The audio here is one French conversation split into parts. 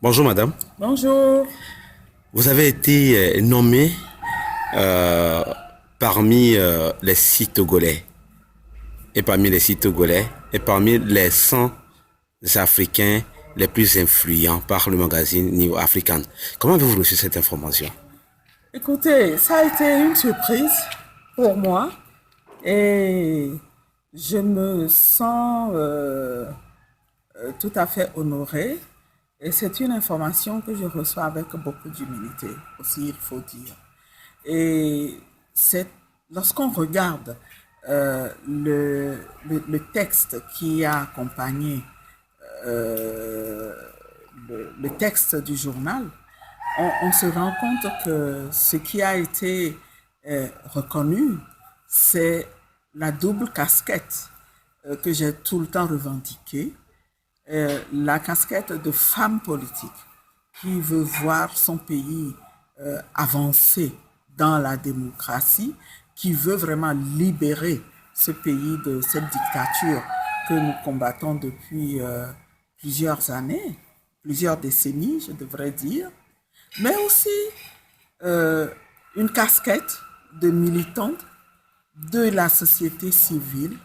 Bonjour madame. Bonjour. Vous avez été nommée euh, parmi les sites togolais et parmi les 100 Africains les plus influents par le magazine New African. Comment avez-vous reçu cette information? Écoutez, ça a été une surprise pour moi et je me sens tout à fait honorée. Et c'est une information que je reçois avec beaucoup d'humilité aussi, il faut dire. Et c'est lorsqu'on regarde le texte qui a accompagné euh, le texte du journal, on se rend compte que ce qui a été reconnu, c'est la double casquette que j'ai tout le temps revendiquée, la casquette de femme politique qui veut voir son pays avancer dans la démocratie, qui veut vraiment libérer ce pays de cette dictature que nous combattons depuis plusieurs années, plusieurs décennies, je devrais dire, mais aussi euh, une casquette de militante de la société civile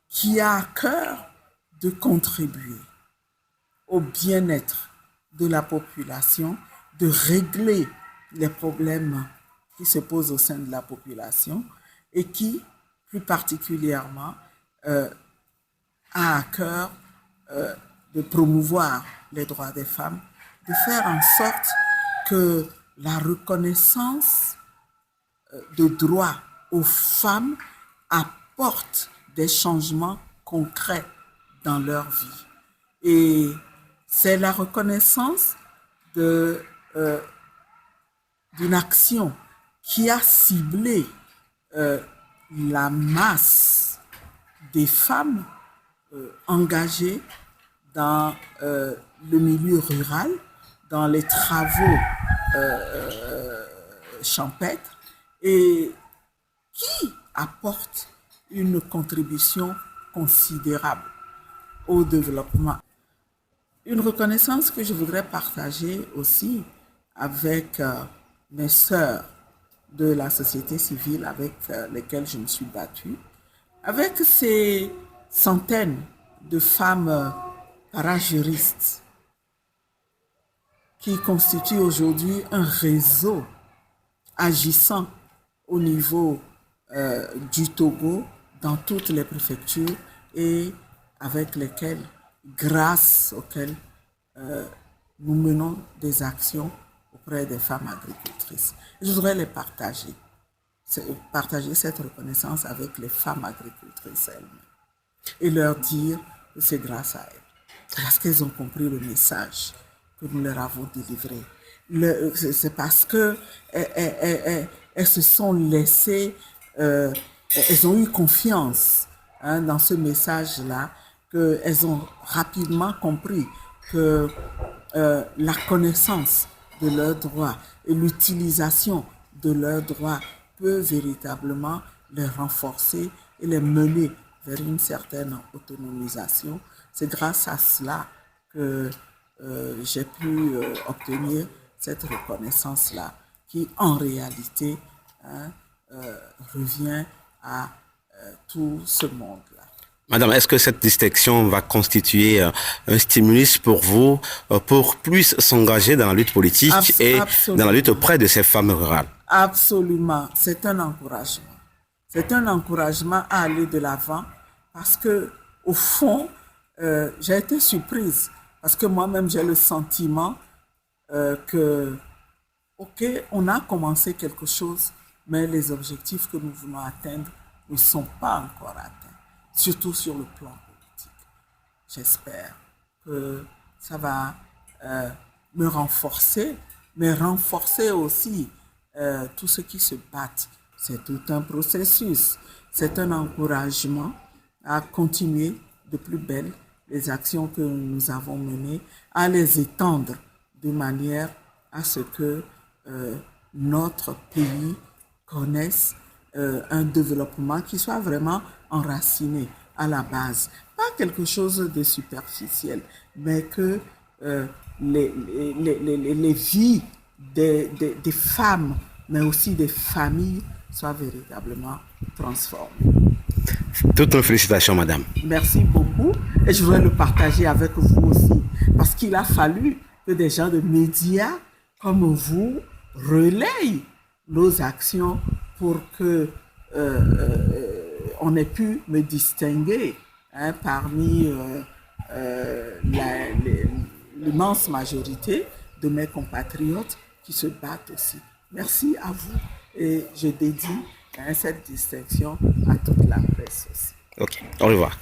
qui a à cœur de contribuer au bien-être de la population, de régler les problèmes qui se posent au sein de la population et qui, plus particulièrement, a à cœur de promouvoir les droits des femmes, de faire en sorte que la reconnaissance de droits aux femmes apporte des changements concrets dans leur vie. Et c'est la reconnaissance de, euh, d'une action qui a ciblé la masse des femmes engagées dans le milieu rural, dans les travaux champêtres et qui apporte une contribution considérable au développement. Une reconnaissance que je voudrais partager aussi avec mes sœurs de la société civile avec lesquelles je me suis battue, avec ces centaines de femmes parajuristes qui constituent aujourd'hui un réseau agissant au niveau du Togo dans toutes les préfectures et avec lesquelles, grâce auxquelles nous menons des actions auprès des femmes agricultrices. Je voudrais les partager cette reconnaissance avec les femmes agricultrices elles-mêmes et leur dire que c'est grâce à elles, parce qu'elles ont compris le message que nous leur avons délivré. C'est parce que elles se sont laissées, elles ont eu confiance dans ce message-là, qu'elles ont rapidement compris que la connaissance de leurs droits et l'utilisation de leurs droits peut véritablement les renforcer et les mener vers une certaine autonomisation. C'est grâce à cela que j'ai pu obtenir cette reconnaissance-là qui, en réalité, revient à tout ce monde-là. Madame, est-ce que cette distinction va constituer un stimulus pour vous pour plus s'engager dans la lutte politique et dans la lutte Absolument. auprès de ces femmes rurales? Absolument. C'est un encouragement. C'est un encouragement à aller de l'avant parce que, au fond, j'ai été surprise parce que moi-même, j'ai le sentiment que, OK, on a commencé quelque chose, mais les objectifs que nous voulons atteindre ne sont pas encore atteints, surtout sur le plan politique. J'espère que ça va me renforcer, mais renforcer aussi tous ceux qui se battent. C'est tout un processus, c'est un encouragement à continuer de plus belle les actions que nous avons menées, à les étendre de manière à ce que notre pays connaisse un développement qui soit vraiment enraciné à la base. Pas quelque chose de superficiel, mais que les vies des femmes, mais aussi des familles soient véritablement transformées. Toutes nos félicitations, madame. Merci beaucoup. Et je voudrais le partager avec vous aussi, parce qu'il a fallu que des gens de médias comme vous relayent nos actions pour que on ait pu me distinguer parmi l'immense majorité de mes compatriotes qui se battent aussi. Merci à vous et je dédie cette distinction à toute la presse aussi. Ok, au revoir.